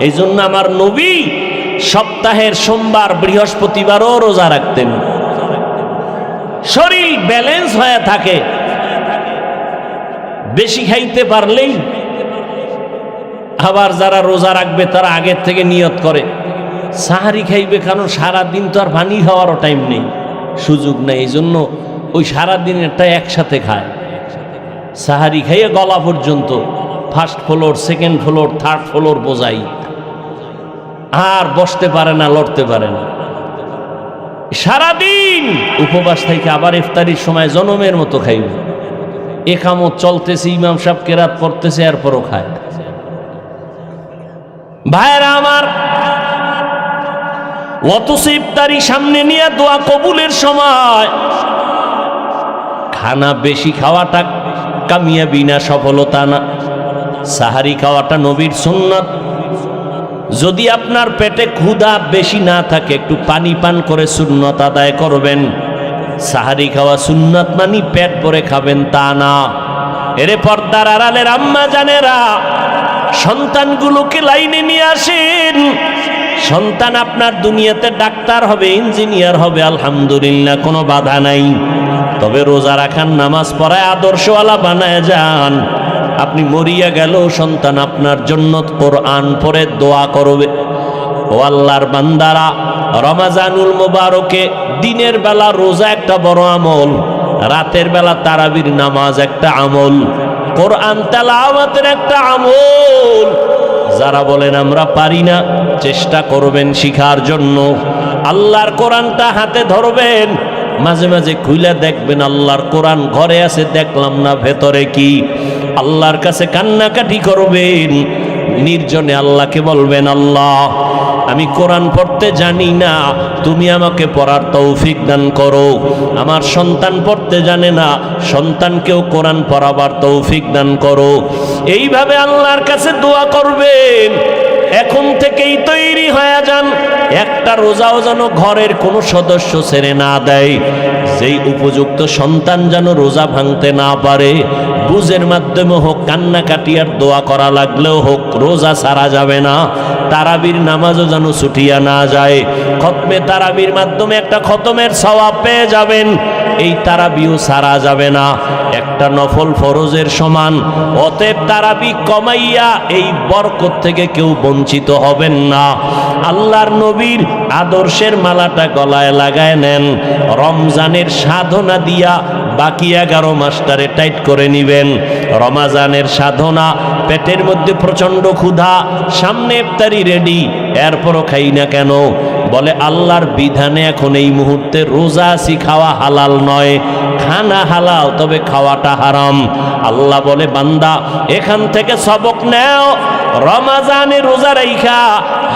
এই জন্য আমার নবী সপ্তাহের সোমবার বৃহস্পতিবারও রোজা রাখতেন। শরীর ব্যালেন্স হয়ে থাকে। বেশি খাইতে পারলেই, আবার যারা রোজা রাখবে তারা আগের থেকে নিয়ত করে সাহারি খাইবে, কারণ সারাদিন তো আর পানি খাওয়ারও টাইম নেই, সুযোগ নেই। এই জন্য ওই সারাদিনেরটা একসাথে খায়। সাহারি খাইয়ে গলা পর্যন্ত, first floor, second floor, third floor বোঝাই, আর বসতে পারে না, লড়তে পারে না। সারাদিন উপবাস থেকে আবার ইফতারির সময় জনমের মতো খাইবে। একামত চলতেছে, ইমাম সাহেব কেরাত পড়তেছে, এরপরও খায়। ভাইরা আমার, অথচ ইফতারি সামনে নিয়ে দোয়া কবুলের সময় খানা বেশি খাওয়াটা কামিয়াবি না, সফলতা না। সাহারি খাওয়াটা নবীর সুন্নাত। যদি আপনার পেটে ক্ষুধা বেশি না থাকে, একটু পানি পান করে সুন্নাত আদায় করবেন। সাহারি খাওয়া সুন্নাত মানি পেট ভরে খাবেন তা না। এরে পর্দার আড়ালের আম্মা জানেরা, সন্তানগুলোকে লাইনে নিয়ে আসেন। সন্তান আপনার দুনিয়াতে ডাক্তার হবে, ইঞ্জিনিয়ার হবে, আলহামদুলিল্লাহ, কোনো বাধা নাই। তবে রোজা রাখান, নামাজ পড়ায় আদর্শওয়ালা বানায় যান। আপনি মরিয়া গেল, সন্তান আপনার জন্য কোরআন পড়ে দোয়া করবে। ও আল্লাহর বান্দারা, রমাজানুল মুবারকে দিনের বেলা রোজা একটা বড় আমল, রাতের বেলা তারাবির নামাজ একটা আমল, কোরআন তেলাওয়াতের একটা আমল। যারা বলেন আমরা পারি না, চেষ্টা করবেন শিখার জন্য। আল্লাহর কোরআনটা হাতে ধরবেন, মাঝে মাঝে খুলে দেখবেন আল্লাহর কোরআন ঘরে আছে, দেখলাম না ভেতরে কি। আল্লাহর কাছে কান্নাকাটি করবেন, নির্জনে আল্লাহকে বলবেন, আল্লাহ আমি কোরআন পড়তে জানি না, তুমি আমাকে পড়ার তৌফিক দান করো। আমার সন্তান পড়তে জানে না, সন্তানকেও কোরআন পড়াবার তৌফিক দান করো। এইভাবে আল্লাহর কাছে দোয়া করবেন। এখন থেকেই তৈরি হয়ে যান, একটা রোজাও যেন ঘরের কোনো সদস্য ছেড়ে না দেয়। যেই উপযুক্ত সন্তান যেন রোজা ভাঙতে না পারে, বুঝের মাধ্যমে হোক, কান্নাকাটি আর দোয়া করা লাগলেও হোক, রোজা ছাড়া যাবে না। তারাবির নামাজও যেন ছুটিয়া না যায়। খতমে তারাবির মাধ্যমে একটা খতমের সওয়াব পেয়ে যাবেন। এই তারাবিও ছাড়া যাবে না, একটা নফল ফরজের সমান। অতএব তারাবি কমাইয়া এই বরকত থেকে কেউ বঞ্চিত হবেন না। আল্লাহর নবীর আদর্শের মালাটা গলায় লাগায় নেন। রমজানের সাধনা দিয়া বাকি 11 মাসটারে টাইট করে নিবেন। রমাজানের সাধনা, পেটের মধ্যে প্রচন্ড ক্ষুধা, সামনে ইফতারি রেডি, এরপরও খাই না কেন? বলে আল্লাহর বিধানে এখন এই মুহূর্তে রোজা আছি, খাওয়া হালাল নয়। খানা হালাল, তবে খাওয়াটা হারাম। আল্লাহ বলে, বান্দা এখান থেকে সবক নেও। রমাজানে রোজা রাইখা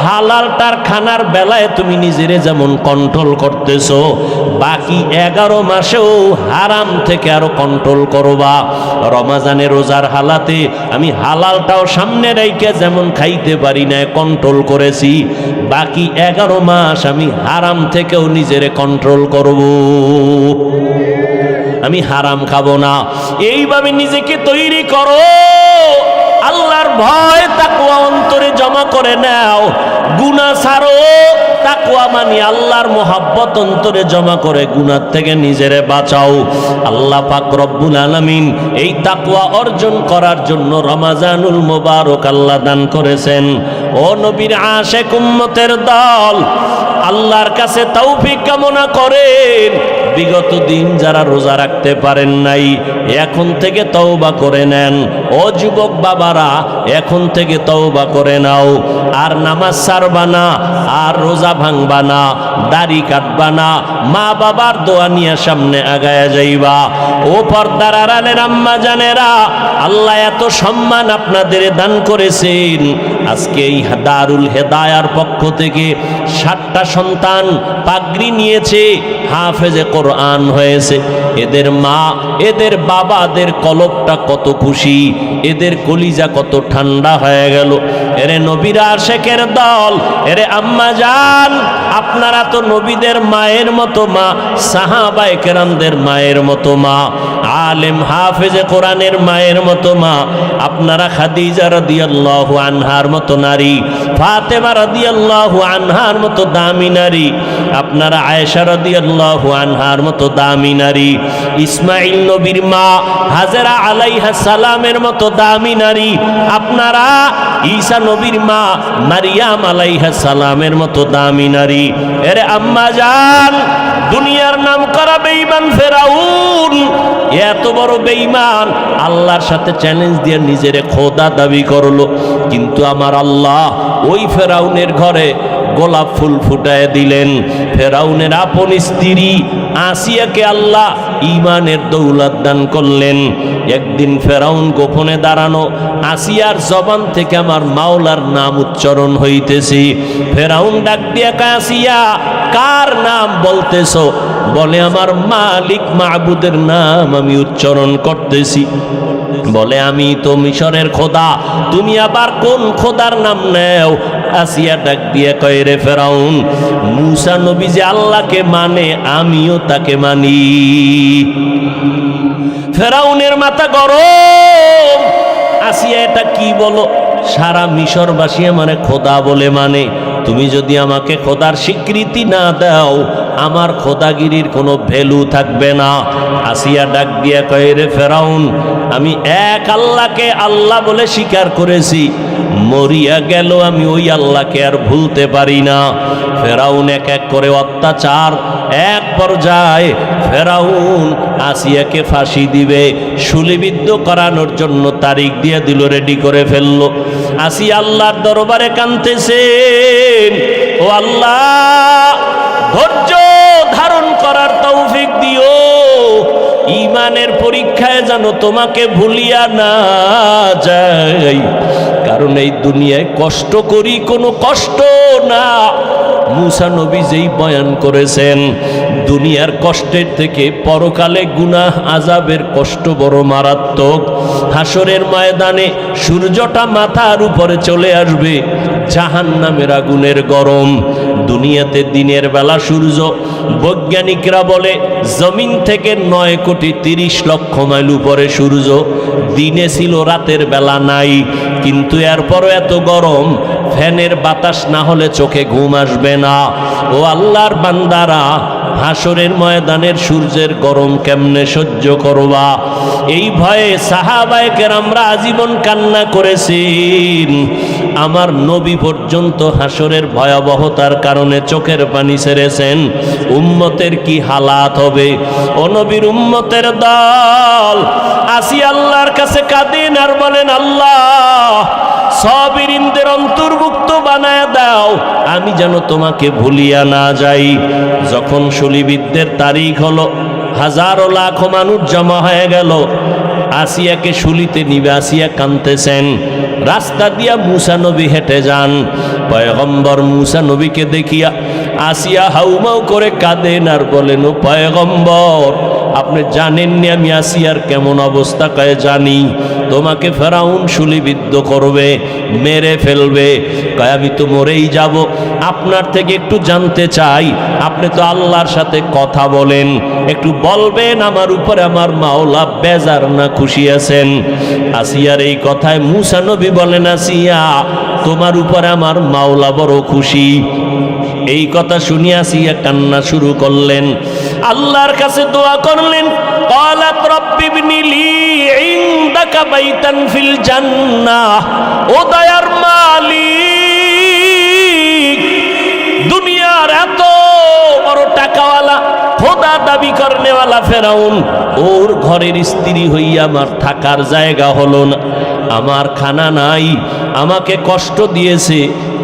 হালালটার খানার বেলায় তুমি নিজেরে যেমন কন্ট্রোল করতেছো, বাকি 11 মাসেও হারাম থেকে আরো কন্ট্রোল করবা। রমাজানে রোজার হালাতে আমি হালালটাও সামনে রাইখা যেমন খাইতে পারি না, কন্ট্রোল করেছি, বাকি 11 মাস আমি হারাম থেকেও নিজেরে কন্ট্রোল করব। আমি হারাম খাবো না। এইভাবে নিজেকে তৈরি করো। আল্লাহর ভয় তাকওয়া অন্তরে জমা করে নাও। গুনাহ ছাড়ো। তাকওয়া মানে আল্লাহর মোহাব্বত অন্তরে জমা করে গুনাহ থেকে নিজেরে বাঁচাও। আল্লাহ পাক রব্বুল আলামিন এই তাকওয়া অর্জন করার জন্য রমাজানুল মুবারক আল্লাহ দান করেছেন। ও নবীর আশিক উম্মতের দল, আল্লাহর কাছে তৌফিক কামনা করেন। বিগত দিন যারা রোজা রাখতে পারেন নাই, এখন থেকে তওবা করে নেন। ও যুবক বাবারা, এখন থেকে তওবা করে নাও। আর নামাজ ছাড়বা না, আর রোজা ভাঙবা না, দাড়ি কাটবা না, মা বাবার দোয়া নিয়ে সামনে আগায়া যাইবা। ও পর্দার আড়ালের আম্মা জানেরা, আল্লাহ এত সম্মান আপনাদের দান করেছেন। আজকে এই দারুল হেদায়ার পক্ষ থেকে 7টা সন্তান পাগড়ি নিয়েছে, হাফেজে কোরআন হয়েছে। এদের মা এদের বাবাদের কলবটা কত খুশি, এদের কলিজা কত ঠান্ডা হয়ে গেল। এরে নবীর আশেকের দল, এরে আম্মা জান, আপনারা তো নবীদের মায়ের মতো মা, সাহাবায়ে কেরামদের মায়ের মতো মা, আলেম হাফেজে কোরআনের মায়ের মতো মা। আপনারা খাদিজা রাদিয়াল্লাহু আনহার মতো নারী, ফাতেমা রাদিয়াল্লাহু আনহার মতো দামি নারী, আপনারা আয়েশা রাদিয়াল্লাহু আনহার মতো দামি নারী, ইসমাইল নবীর মা হাজেরা আলাইহা সালামের মতো দামি নারী, আপনারা ঈসা নবীর মা মারিয়াম আলাইহা সালামের মতো দামি নারী। এরে আম্মা জান, দুনিয়ার নাম করা বেঈমান ফেরাউন এত বড় বেঈমান, আল্লাহর সাথে চ্যালেঞ্জ দিয়ে নিজের খোদা দাবি করলো। কিন্তু আমার আল্লাহ ওই ফেরাউনের ঘরে গোলাপ ফুল ফুটায় দিলেন। ফেরাউনের আপন স্ত্রী আসিয়াকে আল্লাহ ঈমানের দৌলত দান করলেন। একদিন ফেরাউন গোপনে দাঁড়ানো, আসিয়ার জবান থেকে আমার মাওলার নাম উচ্চারণ হইতেছে। ফেরাউন ডাক দিয়া কয়, আসিয়া কার নাম বলতেছো? বলে, আমার মালিক মাবুদের নাম আমি উচ্চারণ করতেছি। বলে, আমি তো মিশরের খোদা, তুমি আবার কোন খোদার নাম নেও? আসিয়া ডাক দিয়ে কয়, রে ফেরাউন, মুসা নবী যে আল্লাহকে মানে আমিও তাকে মানি। ফেরাউনের মাথা গরম। আসিয়া, এটা কি বলো? সারা মিশরবাসী মানে খোদা বলে মানে, তুমি যদি আমাকে খোদার স্বীকৃতি না দাও, আমার খোদাগিরির কোনো ভ্যালু থাকবে না। আসিয়া ডাক দিয়া কয়, রে ফেরাউন, আমি এক আল্লাহকে আল্লাহ বলে স্বীকার করেছি, মরিয়া গেল আমি ওই আল্লাহকে আর ভুলতে পারি না। ফেরাউন এক এক করে অত্যাচার, এক পর্যায়ে ফেরাউন আসিয়াকে ফাঁসি দিবে, শুলিবিদ্ধ করানোর জন্য তারিখ দিয়ে দিল, রেডি করে ফেললো। আসিয়া আল্লাহর দরবারে কাঁদতেছেন, ও আল্লাহ, ধৈর্য ধারণ করার তৌফিক দিও, ঈমানের পরীক্ষায় যেন তোমাকে ভুলিয়া না যাই, কারণ এই দুনিয়ায় কষ্ট করি কোনো কষ্ট না। মুসা নবী যেই বয়ান করেছেন, দুনিয়ার কষ্টের থেকে পরকালে গুনাহ আযাবের কষ্ট বড় মারাত্মক। হাসরের ময়দানে সূর্যটা মাথার উপরে চলে আসবে, জাহান্নামের আগুনের গরম। দুনিয়াতে দিনের বেলা সূর্য, বৈজ্ঞানিকরা বলে জমিন থেকে 9,30,00,000 মাইল উপরে সূর্য, দিনে ছিল, রাতের বেলা নাই। কিন্তু এরপরও এত গরম, ফ্যানের বাতাস না হলে চোখে ঘুম আসবে না। ও আল্লাহর বান্দারা, হাসরের ময়দানের সূর্যের গরম কেমনে সহ্য করবা? এই ভয়ে সাহাবায়ে কেরামরা আজীবন কান্না করেছেন। আমার নবী পর্যন্ত হাসরের ভয়াবহতার কারণে চোখের পানি ছেড়েছেন। উম্মতের কি হালাত হবে? ও নবীর উম্মতের দল, আসি আল্লাহর কাছে কাঁদেন আর বলেন, আল্লাহ, সাবিরিনদের অন্তর্ভুক্ত বানায় দাও, আমি যেন তোমাকে ভুলিয়া না যাই। যখন শুলিবিদ্ধের তারিখ হলো, হাজারো লাখো মানুষ জমা হয়ে গেল, আসিয়াকে শুলিতে নিবে। আসিয়া কাঁদতেছেন। রাস্তা দিয়া মুসা নবী হেঁটে যান। পয়গম্বর মুসা নবীকে দেখিয়া আসিয়া হাউমাউ করে কাঁদেন আর বলেন, ও পয়গম্বর, আপনি জানেননি আমি আসিয়ার কেমন অবস্থা? কয়ে, জানি। তোমাকে ফেরাউন শুলিবিদ্ধ করবে, মেরে ফেলবে। কয়, আমি তো মরেই যাব। আপনার থেকে একটু জানতে চাই, আপনি তো আল্লাহর সাথে কথা বলেন, একটু বলবেন আমার উপরে আমার মাওলা বেজার না খুশি আছেন? আসিয়ার এই কথায় মুসা নবী বলেন, আসিয়া, তোমার উপরে আমার মাওলা বড় খুশি। এই কথা শুনিয়া আসিয়া কান্না শুরু করলেন, আল্লাহর কাছে দোয়া করলেন। ক্বালাত রাব্বি ইবনি লি ইনদাকা বাইতান ফিল জান্নাহ। ও দয়ার মালিক, দুনিয়ার এত বড় টাকাওয়ালা, খোদা দাবি করনেওয়ালা ফেরাউন, ওর ঘরের স্ত্রী হইয়া আমার থাকার জায়গা হলো না, আমার খানা নাই, আমাকে কষ্ট দিয়েছে।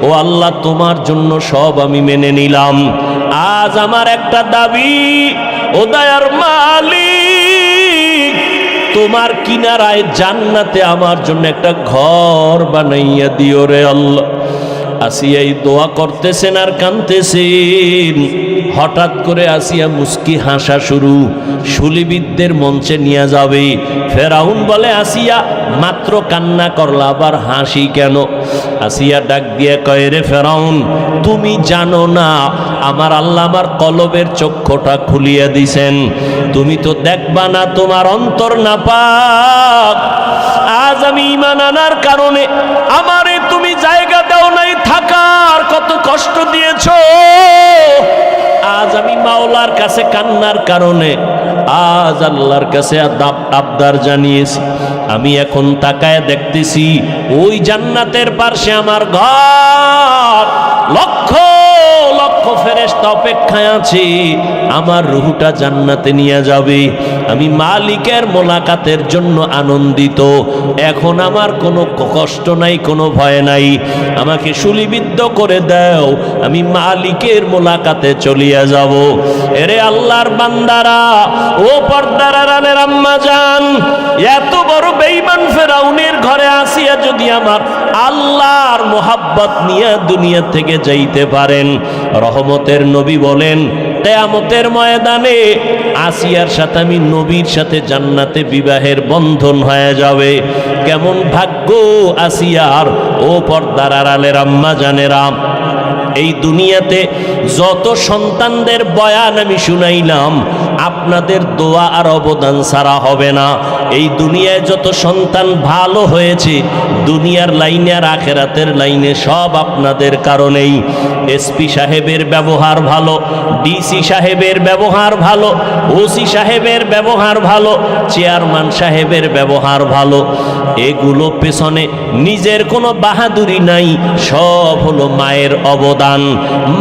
ও আল্লাহ, তোমার জন্য সব আমি মেনে নিলাম। আজ আমার একটা দাবি, ও দয়ার মালিক, তোমার কিনারায় জান্নাতে আমার জন্য একটা ঘর বানাইয়া দিও রে আল্লাহ। আসিয়া এই দোয়া করতেছেন আর কাঁদতেছেন। হঠাৎ করে আসিয়া মুস্কি হাসা শুরু, শুলিবিদদের মঞ্চে নিয়ে যাবে। ফেরাউন বলে, আসিয়া মাত্র কান্না করলা, আবার হাসি কেন? আসিয়া ডাক দিয়ে কয়, রে ফেরাউন, তুমি জানো না আমার আল্লাহ আমার কলবের চক্ষুটা খুলিয়ে দিছেন, তুমি তো দেখবা না, তোমার অন্তর নাপাক। আজ আমি ঈমান আনার কারণে আমারে তুমি জায়গা দাও নাই থাকার, কত কষ্ট দিয়েছো। আজ আমি মাওলার কাছে কান্নার কারণে আজ আল্লাহর কাছে আবদার জানিয়েছি। আমি এখন তাকায় দেখতেছি ওই জান্নাতের পাশে আমার ঘর, লক্ষ লক্ষ ফেরেশতা অপেক্ষায় আছে, আমার রূহটা জান্নাতে নিয়ে যাবে। আমি মালিকের মোলাকাতের জন্য আনন্দিত। এখন আমার কোনো কষ্ট নাই, কোনো ভয় নাই। আমাকে শুলিবিদ্ধ করে দাও, আমি মালিকের মোলাকাতে চলিয়া যাব। এরে আল্লাহর বান্দারা, ও পর্দার আড়ালের আম্মা জান, এত বড় বেঈমান ফেরাউনের ঘরে আসিয়া যদি আমার আল্লাহর মোহাব্বত নিয়ে দুনিয়া থেকে যাইতে পারেন, রহমতের নবী বলেন কিয়ামতের ময়দানে আসিয়ার সাথে আমি নবীর সাথে জান্নাতে বিবাহের বন্ধন হয়ে যাবে। কেমন ভাগ্য আসিয়ার! ও পর্দার আড়ালের আম্মা জানেরা, এই দুনিয়াতে যত সন্তানদের বয়ান আমি শুনাইলাম, আপনাদের দোয়া আর অবদান ছাড়া হবে না। এই দুনিয়ায় যত সন্তান ভালো হয়েছে, দুনিয়ার লাইনে আর আখেরাতের লাইনে সব আপনাদের কারণেই। এসপি সাহেবের ব্যবহার ভালো, ডিসি সাহেবের ব্যবহার ভালো, ওসি সাহেবের ব্যবহার ভালো, চেয়ারম্যান সাহেবের ব্যবহার ভালো, এগুলো পেছনে নিজের কোনো বাহাদুরি নাই, সব হলো মায়ের অবদান।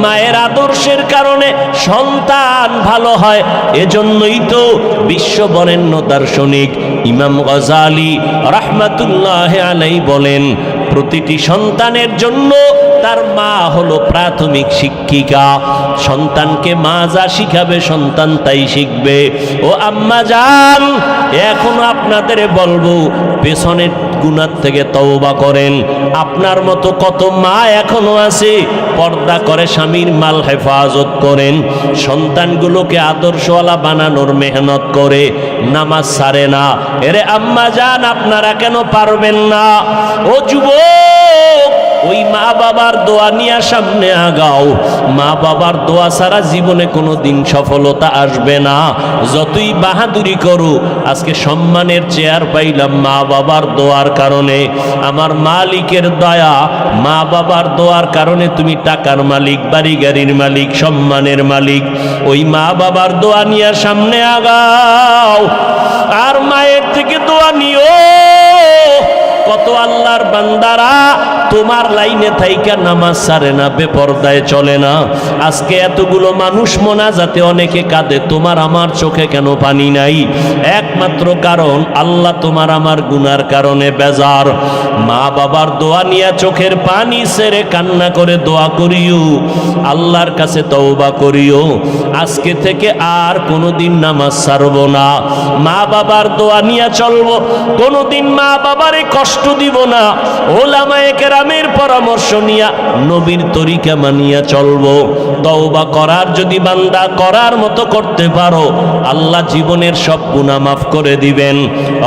মায়ের আদর্শের কারণে সন্তান ভালো হয়। এজন্যই তো বিশ্ব বরেণ্য দার্শনিক ইমাম গজালি রাহমাতুল্লাহ আলাইহি বলেন, প্রতিটি সন্তানের জন্য তার মা হলো প্রাথমিক শিক্ষিকা। সন্তানকে মা যা শিখাবে সন্তান তাই শিখবে। ও আম্মা জান, এখনো আপনাদের বলবো, পেছনের গুনাহ থেকে তওবা করেন। আপনার মতো কত মা এখনো আছে পর্দা করে স্বামীর মাল হেফাজত করেন, সন্তানগুলোকে আদর্শওয়ালা বানানোর মেহনত করে, নামাজ ছাড়ে না। এরে আম্মা জান, আপনারা কেন পারবেন না? ও যুবক, ওই মা বাবার দোয়া নিয়ে সামনে আগাও। মা বাবার দোয়া ছাড়া জীবনে কোনো দিন সফলতা আসবে না। যতই বাহাদুরি করো, আজকে সম্মানের চেয়ার পাইলাম মা বাবার দোয়ার কারণে। আমার মালিকের দয়া, মা বাবার দোয়ার কারণে তুমি টাকার মালিক, বাড়ি গাড়ির মালিক, সম্মানের মালিক। ওই মা বাবার দোয়া নিয়ে সামনে আগাও, আর মায়ের থেকে দোয়া নিও। কত আল্লাহর বান্দারা তোমার লাইনে থাইকা নামাজ ছাড়ে না, বেপরদায় চলে না। আজকে এতগুলো মানুষ মোনাজাতে অনেকে কাঁদে, তোমার আমার চোখে কেন পানি নাই? একমাত্র কারণ আল্লাহ তোমার আমার গুনার কারণে বেজার। মা বাবার দোয়া নিয়ে চোখের পানি ছেড়ে কান্না করে দোয়া করিও, আল্লাহর কাছে তওবা করিও, আজকে থেকে আর কোনোদিন নামাজ ছাড়বো না, মা বাবার দোয়া নিয়ে চলবো, কোনোদিন মা বাবারে কষ্ট দিব না। ওলামায়ে কেরামের পরামর্শ নিয়া নবীর তরিকা মানিয়া চলবো। তওবা করার যদি বান্দা করার মতো করতে পারো, আল্লাহ জীবনের সব গুনাহ মাফ করে দিবেন।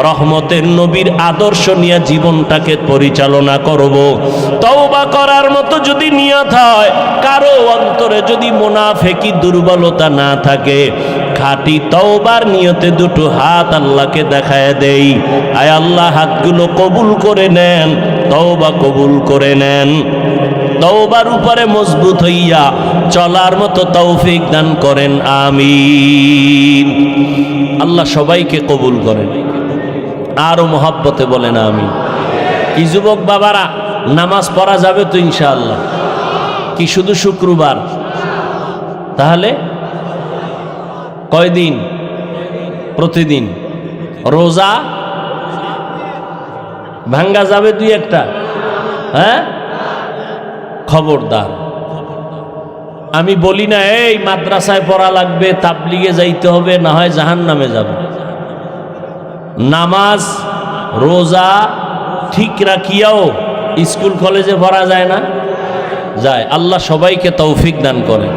রহমতের নবীর আদর্শ নিয়ে জীবনটাকে পরিচালনা করব। তওবা করার মতো যদি নিয়ত হয়, কারো অন্তরে যদি মুনাফিকি দুর্বলতা না থাকে, খাঁটি তওবার নিয়তে দুটো হাত আল্লাহকে দেখায় দেই। আয় আল্লাহ, হাতগুলো কবুল করে নেন, তওবা কবুল করে নেন। তওবার উপরে মজবুত হইয়া চলার মতো তৌফিক দান করেন, আমিন। আল্লাহ সবাইকে কবুল করেন। আরো মহব্বতে বলেন আমিন। কি যুবক বাবারা, নামাজ পড়া যাবে তো ইনশাআল্লাহ? কি শুধু শুক্রবার? তাহলে কয়দিন? প্রতিদিন। রোজা ভাঙ্গা যাবে দুই একটা? হ্যাঁ, খবরদার। আমি বলি না এই মাদ্রাসায় পড়া লাগবে, তাবলিগে যাইতে হবে, না হয় জাহান্নামে যাবে। নামাজ রোজা ঠিক রাখিয়াও স্কুল কলেজে পড়া যায় না? যায়। আল্লাহ সবাইকে তৌফিক দান করেন।